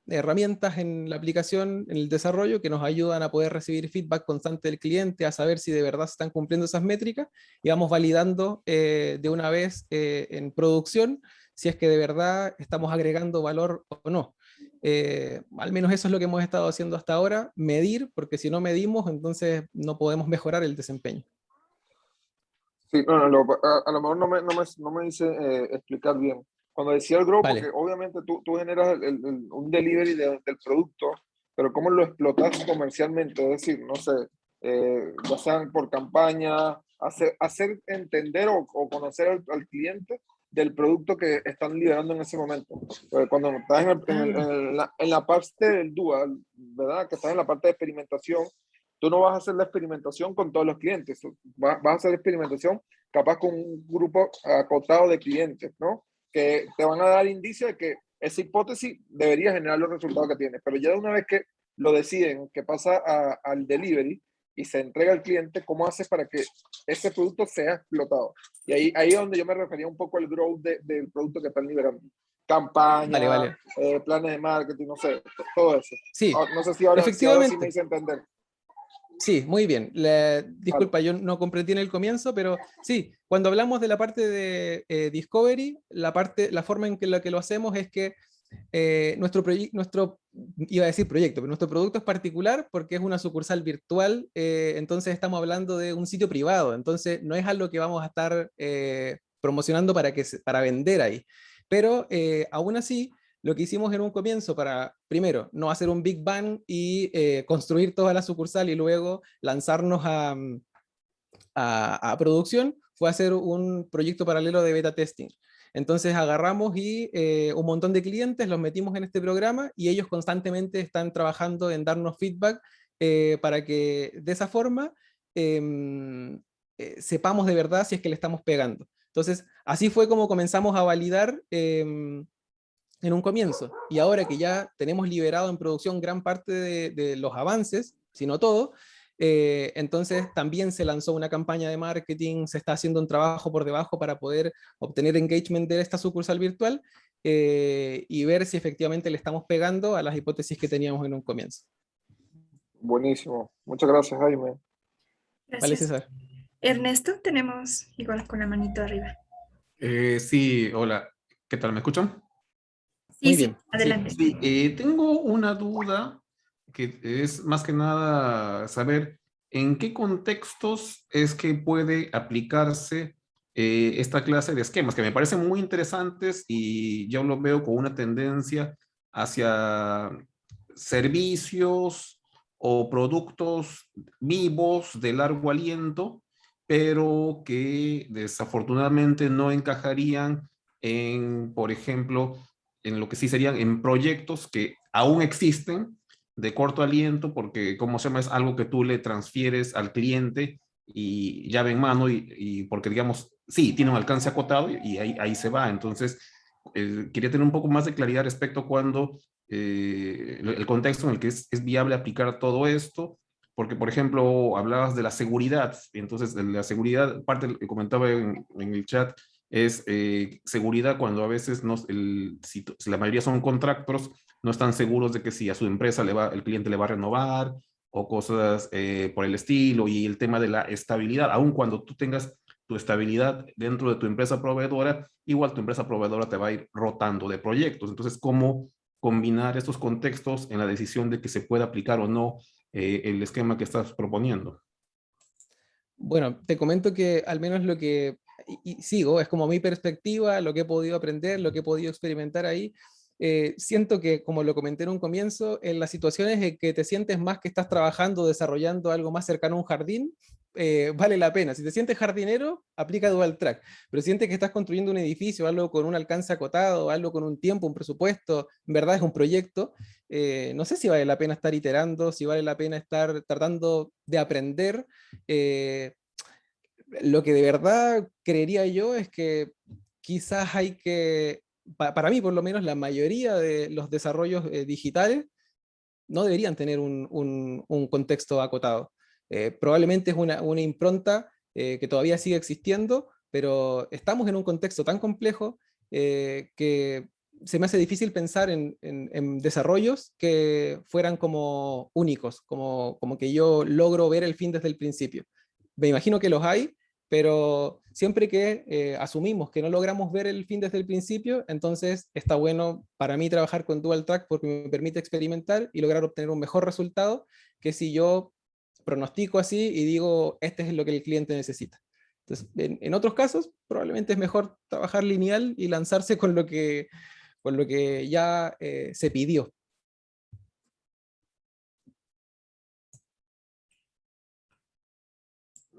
[SPEAKER 1] herramientas en la aplicación, en el desarrollo, que nos ayudan a poder recibir feedback constante del cliente, a saber si de verdad se están cumpliendo esas métricas, y vamos validando de una vez en producción si es que de verdad estamos agregando valor o no. Al menos eso es lo que hemos estado haciendo hasta ahora, medir, porque si no medimos, entonces no podemos mejorar el desempeño.
[SPEAKER 3] Sí, a lo mejor no me hice explicar bien. Cuando decía el grow, porque
[SPEAKER 1] Vale.
[SPEAKER 3] obviamente tú generas un delivery del producto, pero ¿cómo lo explotas comercialmente? Es decir, no sé, ya sean por campaña, hacer entender o conocer al cliente del producto que están liberando en ese momento. Cuando estás en la parte del dual, ¿verdad? Que estás en la parte de experimentación, tú no vas a hacer la experimentación con todos los clientes, vas a hacer experimentación capaz con un grupo acotado de clientes, ¿no? Que te van a dar indicios de que esa hipótesis debería generar los resultados que tienes, pero ya de una vez que lo deciden, que pasa al delivery y se entrega al cliente, ¿cómo haces para que ese producto sea explotado? Y ahí es donde yo me refería un poco al growth del producto que están liberando.
[SPEAKER 1] Vale,
[SPEAKER 3] Campaña,
[SPEAKER 1] vale.
[SPEAKER 3] planes de marketing, no sé, todo eso.
[SPEAKER 1] Sí,
[SPEAKER 3] No sé si ahora sí me
[SPEAKER 1] efectivamente.
[SPEAKER 3] hice entender.
[SPEAKER 1] Sí, muy bien.
[SPEAKER 3] Vale.
[SPEAKER 1] Disculpa, yo no comprendí en el comienzo, pero sí, cuando hablamos de la parte de Discovery, la forma en que que lo hacemos es que iba a decir proyecto, pero nuestro producto es particular porque es una sucursal virtual, entonces estamos hablando de un sitio privado, entonces no es algo que vamos a estar promocionando para vender ahí. Pero aún así, lo que hicimos en un comienzo para, primero, no hacer un Big Bang y construir toda la sucursal y luego lanzarnos a producción, fue hacer un proyecto paralelo de beta testing. Entonces agarramos y un montón de clientes los metimos en este programa y ellos constantemente están trabajando en darnos feedback para que de esa forma sepamos de verdad si es que le estamos pegando. Entonces, así fue como comenzamos a validar en un comienzo. Y ahora que ya tenemos liberado en producción gran parte de los avances, si no todo, entonces también se lanzó una campaña de marketing, se está haciendo un trabajo por debajo para poder obtener engagement de esta sucursal virtual y ver si efectivamente le estamos pegando a las hipótesis que teníamos en un comienzo.
[SPEAKER 3] Buenísimo. Muchas gracias, Jaime.
[SPEAKER 1] ¿Vale,
[SPEAKER 2] Gracias.
[SPEAKER 1] César?
[SPEAKER 2] Ernesto, tenemos igual con la manito arriba.
[SPEAKER 4] Sí, hola, ¿qué tal? ¿Me escuchan?
[SPEAKER 2] Sí,
[SPEAKER 1] Muy
[SPEAKER 2] sí,
[SPEAKER 1] bien, sí.
[SPEAKER 2] adelante.
[SPEAKER 4] Sí, tengo una duda que es más que nada saber en qué contextos es que puede aplicarse esta clase de esquemas, que me parecen muy interesantes y yo lo veo con una tendencia hacia servicios o productos vivos de largo aliento, pero que desafortunadamente no encajarían en, por ejemplo, en lo que sí serían en proyectos que aún existen de corto aliento, porque como se llama, es algo que tú le transfieres al cliente y llave en mano y porque digamos, sí, tiene un alcance acotado y ahí se va. Entonces, quería tener un poco más de claridad respecto a cuando el contexto en el que es viable aplicar todo esto, porque por ejemplo, hablabas de la seguridad, entonces de la seguridad, parte que comentaba en el chat, es seguridad cuando a veces no, si la mayoría son contractors, no están seguros de que si a su empresa el cliente le va a renovar o cosas por el estilo, y el tema de la estabilidad, aun cuando tú tengas tu estabilidad dentro de tu empresa proveedora, igual tu empresa proveedora te va a ir rotando de proyectos. Entonces, ¿cómo combinar estos contextos en la decisión de que se pueda aplicar o no el esquema que estás proponiendo?
[SPEAKER 1] Bueno, te comento que al menos lo que y sigo, es como mi perspectiva, lo que he podido aprender, lo que he podido experimentar ahí. Siento que, como lo comenté en un comienzo, en las situaciones en que te sientes más que estás trabajando, desarrollando algo más cercano a un jardín, vale la pena. Si te sientes jardinero, aplica Dual Track, pero si sientes que estás construyendo un edificio, algo con un alcance acotado, algo con un tiempo, un presupuesto, en verdad es un proyecto, no sé si vale la pena estar iterando, si vale la pena estar tratando de aprender. Eh, lo que de verdad creería yo es que quizás hay que, para mí por lo menos, la mayoría de los desarrollos digitales no deberían tener un contexto acotado. Probablemente es una impronta que todavía sigue existiendo, pero estamos en un contexto tan complejo que se me hace difícil pensar en desarrollos que fueran como únicos, como que yo logro ver el fin desde el principio. Me imagino que los hay, pero siempre que asumimos que no logramos ver el fin desde el principio, entonces está bueno para mí trabajar con Dual Track porque me permite experimentar y lograr obtener un mejor resultado que si yo pronostico así y digo, este es lo que el cliente necesita. Entonces, en otros casos, probablemente es mejor trabajar lineal y lanzarse con lo que ya se pidió.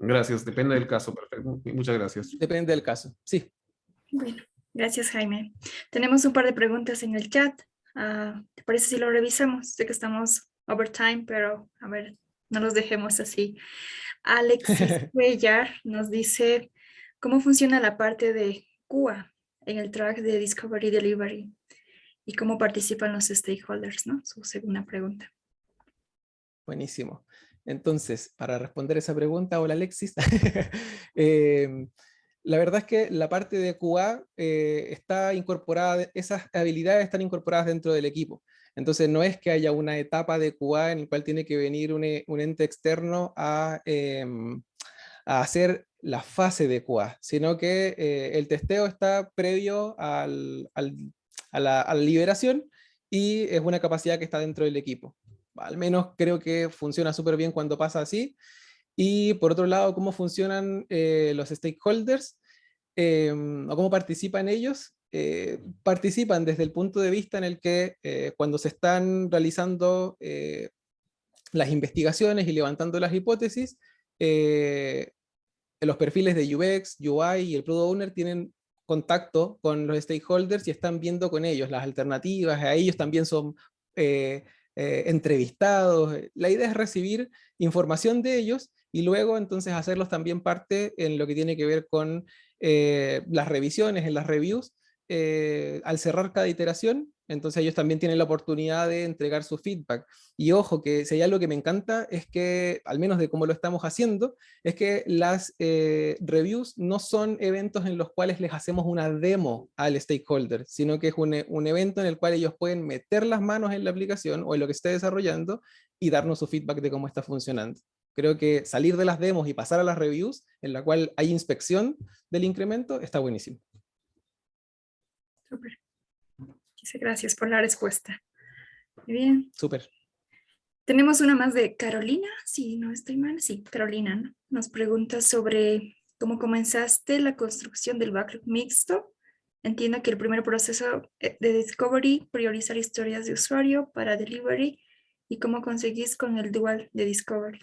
[SPEAKER 4] Gracias, depende del caso, perfecto. Muchas gracias.
[SPEAKER 1] Depende del caso, sí.
[SPEAKER 2] Bueno, gracias, Jaime. Tenemos un par de preguntas en el chat. ¿Te parece si lo revisamos? Sé que estamos overtime, pero a ver, no los dejemos así. Alexis Cuellar nos dice, ¿cómo funciona la parte de QA en el track de Discovery Delivery? ¿Y cómo participan los stakeholders, no? Su segunda pregunta.
[SPEAKER 1] Buenísimo. Entonces, para responder esa pregunta, hola Alexis. La verdad es que la parte de QA está incorporada, esas habilidades están incorporadas dentro del equipo. Entonces, no es que haya una etapa de QA en la cual tiene que venir un ente externo a hacer la fase de QA, sino que el testeo está previo a la liberación y es una capacidad que está dentro del equipo. Al menos creo que funciona súper bien cuando pasa así. Y por otro lado, cómo funcionan los stakeholders o cómo participan ellos. Participan desde el punto de vista en el que cuando se están realizando las investigaciones y levantando las hipótesis, los perfiles de UX, UI y el Product Owner tienen contacto con los stakeholders y están viendo con ellos las alternativas, a ellos también son entrevistados. La idea es recibir información de ellos y luego entonces hacerlos también parte en lo que tiene que ver con las revisiones, en las reviews, al cerrar cada iteración, entonces ellos también tienen la oportunidad de entregar su feedback. Y ojo, que si hay algo que me encanta es que, al menos de cómo lo estamos haciendo, es que las reviews no son eventos en los cuales les hacemos una demo al stakeholder, sino que es un evento en el cual ellos pueden meter las manos en la aplicación o en lo que esté desarrollando y darnos su feedback de cómo está funcionando. Creo que salir de las demos y pasar a las reviews, en la cual hay inspección del incremento, está buenísimo.
[SPEAKER 2] Súper. Gracias por la respuesta. Muy bien.
[SPEAKER 1] Súper.
[SPEAKER 2] Tenemos una más de Carolina, si no estoy mal. Sí, Carolina, ¿no? Nos pregunta sobre cómo comenzaste la construcción del backlog mixto. Entiendo que el primer proceso de discovery, priorizar historias de usuario para delivery y cómo conseguís con el dual de discovery.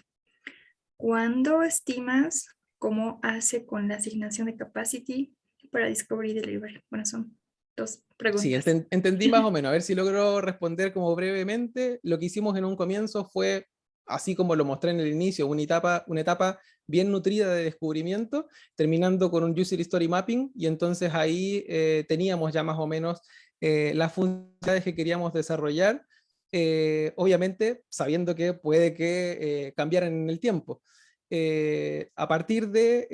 [SPEAKER 2] ¿Cuándo estimas cómo hace con la asignación de capacity para discovery y delivery? Bueno, son dos preguntas.
[SPEAKER 1] Sí, entendí más o menos. A ver si logro responder como brevemente. Lo que hicimos en un comienzo fue, así como lo mostré en el inicio, una etapa bien nutrida de descubrimiento, terminando con un User Story Mapping, y entonces ahí teníamos ya más o menos las funcionalidades que queríamos desarrollar, obviamente sabiendo que puede que cambiaran en el tiempo. A partir de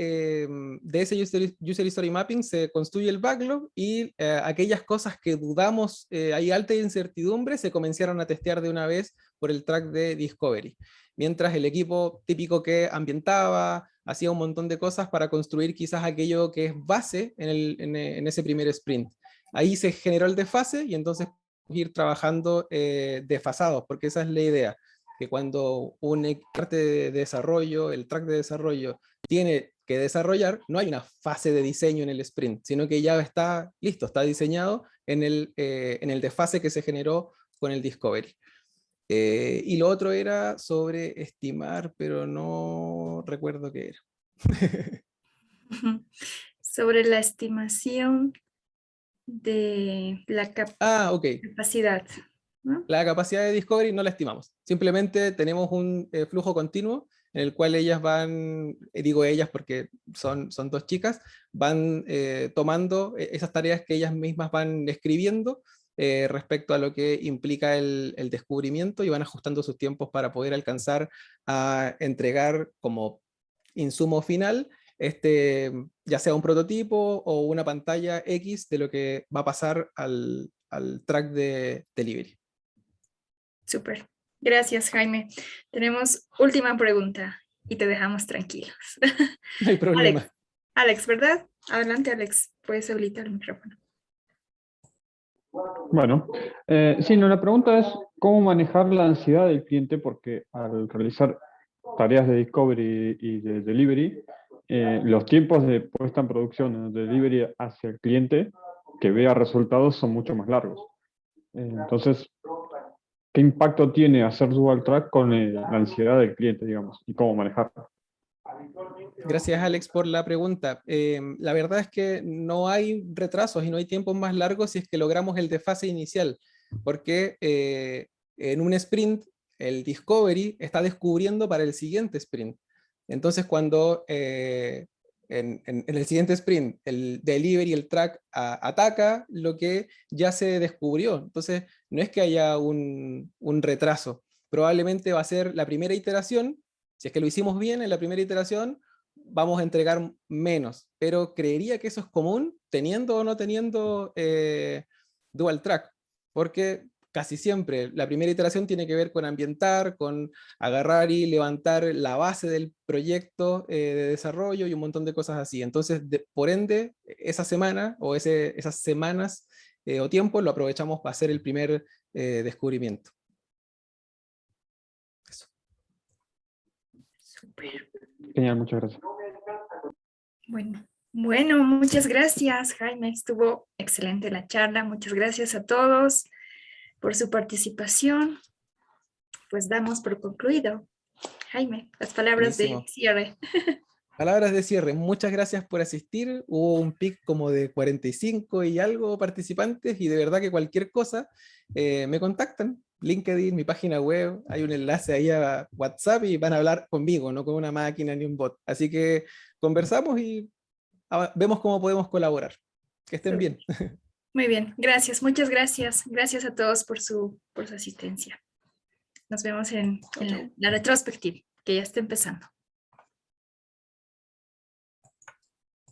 [SPEAKER 1] ese user Story Mapping se construye el backlog y aquellas cosas que dudamos, hay alta incertidumbre, se comenzaron a testear de una vez por el track de Discovery. Mientras el equipo típico que ambientaba, hacía un montón de cosas para construir quizás aquello que es base en ese primer sprint. Ahí se generó el desfase y entonces ir trabajando desfasados, porque esa es la idea, que cuando una parte de desarrollo, el track de desarrollo, tiene que desarrollar, no hay una fase de diseño en el sprint, sino que ya está listo, está diseñado en el desfase que se generó con el discovery. Y lo otro era sobre estimar, pero no recuerdo qué era.
[SPEAKER 2] Sobre la estimación de la
[SPEAKER 1] Ok.
[SPEAKER 2] capacidad, ¿no?
[SPEAKER 1] La capacidad de Discovery no la estimamos. Simplemente tenemos un flujo continuo en el cual ellas van, digo ellas porque son dos chicas, van tomando esas tareas que ellas mismas van escribiendo respecto a lo que implica el descubrimiento y van ajustando sus tiempos para poder alcanzar a entregar como insumo final ya sea un prototipo o una pantalla X de lo que va a pasar al al track de delivery.
[SPEAKER 2] Súper. Gracias, Jaime. Tenemos última pregunta y te dejamos tranquilos.
[SPEAKER 1] No hay problema.
[SPEAKER 2] Alex, ¿verdad? Adelante, Alex. Puedes habilitar el micrófono.
[SPEAKER 5] Bueno, sí, no, la pregunta es cómo manejar la ansiedad del cliente, porque al realizar tareas de discovery y de delivery, los tiempos de puesta en producción, de delivery hacia el cliente que vea resultados son mucho más largos. Entonces, ¿qué impacto tiene hacer dual track con la ansiedad del cliente, digamos, y cómo manejarla?
[SPEAKER 1] Gracias, Alex, por la pregunta. La verdad es que no hay retrasos y no hay tiempos más largos si es que logramos el desfase inicial, porque en un sprint el discovery está descubriendo para el siguiente sprint. Entonces, cuando en el siguiente sprint el delivery y el track ataca lo que ya se descubrió. Entonces, no es que haya un retraso. Probablemente va a ser la primera iteración. Si es que lo hicimos bien en la primera iteración, vamos a entregar menos, pero creería que eso es común teniendo o no teniendo dual track, porque casi siempre la primera iteración tiene que ver con ambientar, con agarrar y levantar la base del proyecto de desarrollo y un montón de cosas así. Entonces, por ende, esa semana o esas semanas o tiempo lo aprovechamos para hacer el primer descubrimiento. Eso.
[SPEAKER 2] Súper.
[SPEAKER 5] Genial, muchas gracias.
[SPEAKER 2] Bueno, muchas gracias, Jaime. Estuvo excelente la charla. Muchas gracias a todos por su participación. Pues damos por concluido. Jaime, las palabras
[SPEAKER 1] Buenísimo.
[SPEAKER 2] de cierre.
[SPEAKER 1] Palabras de cierre, muchas gracias por asistir. Hubo un pic como de 45 y algo participantes y de verdad que cualquier cosa me contactan. LinkedIn, mi página web, hay un enlace ahí a WhatsApp y van a hablar conmigo, no con una máquina ni un bot. Así que conversamos y vemos cómo podemos colaborar. Que estén bien.
[SPEAKER 2] Muy bien, gracias, muchas gracias. Gracias a todos por su asistencia. Nos vemos en la retrospectiva, que ya está empezando.